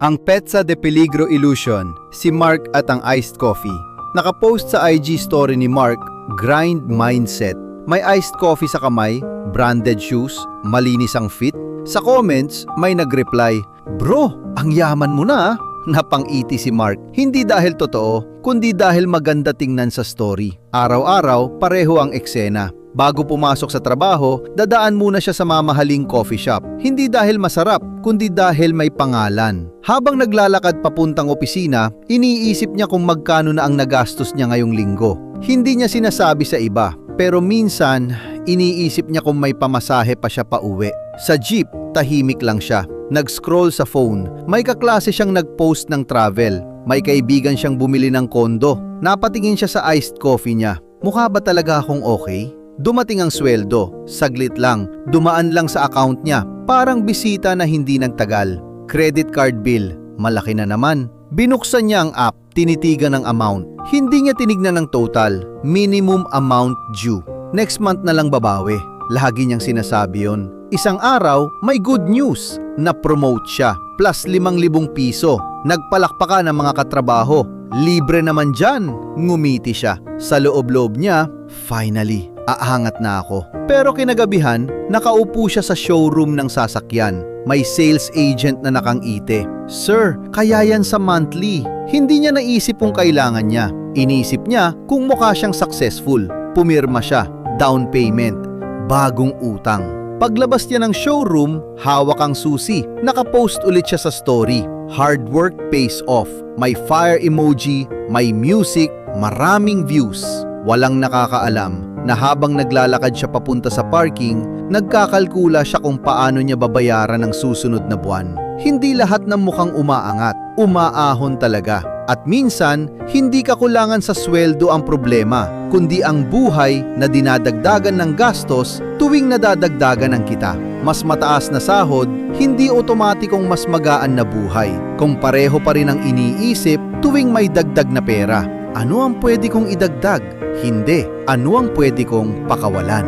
Ang Petsa de Peligro Illusion, si Mark at ang iced coffee. Nakapost sa IG story ni Mark, grind mindset. May iced coffee sa kamay, branded shoes, malinis ang fit. Sa comments, may nag-reply, "Bro, ang yaman mo na ah." Napang-iti si Mark, hindi dahil totoo, kundi dahil maganda tingnan sa story. Araw-araw, pareho ang eksena. Bago pumasok sa trabaho, dadaan muna siya sa mamahaling coffee shop. Hindi dahil masarap, kundi dahil may pangalan. Habang naglalakad papuntang opisina, iniisip niya kung magkano na ang nagastos niya ngayong linggo. Hindi niya sinasabi sa iba, pero minsan, iniisip niya kung may pamasahe pa siya pauwi. Sa jeep, tahimik lang siya. Nag-scroll sa phone. May kaklase siyang nag-post ng travel. May kaibigan siyang bumili ng kondo. Napatingin siya sa iced coffee niya. Mukha ba talaga akong okay? Dumating ang sweldo, saglit lang, dumaan lang sa account niya, parang bisita na hindi nagtagal. Credit card bill, malaki na naman. Binuksan niya ang app, tinitigan ang amount. Hindi niya tinignan ang total, minimum amount due. Next month na lang babawi. Lagi niyang sinasabi yon. Isang araw, may good news. Na-promote siya, plus 5,000 piso. Nagpalakpakan ng mga katrabaho. Libre naman dyan. Ngumiti siya. Sa loob-loob niya, finally, aangat na ako. Pero kinagabihan, nakaupo siya sa showroom ng sasakyan. May sales agent na nakangiti. "Sir, kaya yan sa monthly." Hindi niya naisip kung kailangan niya. Inisip niya kung mukha siyang successful. Pumirma siya. Down payment. Bagong utang. Paglabas niya ng showroom, hawak ang susi. Nakapost ulit siya sa story. Hard work pays off. May fire emoji, may music, maraming views. Walang nakakaalam na habang naglalakad siya papunta sa parking, nagkakalkula siya kung paano niya babayaran ang susunod na buwan. Hindi lahat ng mukhang umaangat, umaahon talaga. At minsan, hindi kakulangan sa sweldo ang problema, kundi ang buhay na dinadagdagan ng gastos tuwing nadadagdagan ng kita. Mas mataas na sahod, hindi otomatikong mas magaan na buhay. Kung pareho pa rin ang iniisip tuwing may dagdag na pera. Ano ang pwede kong idagdag? Hindi. Ano ang pwede kong pakawalan?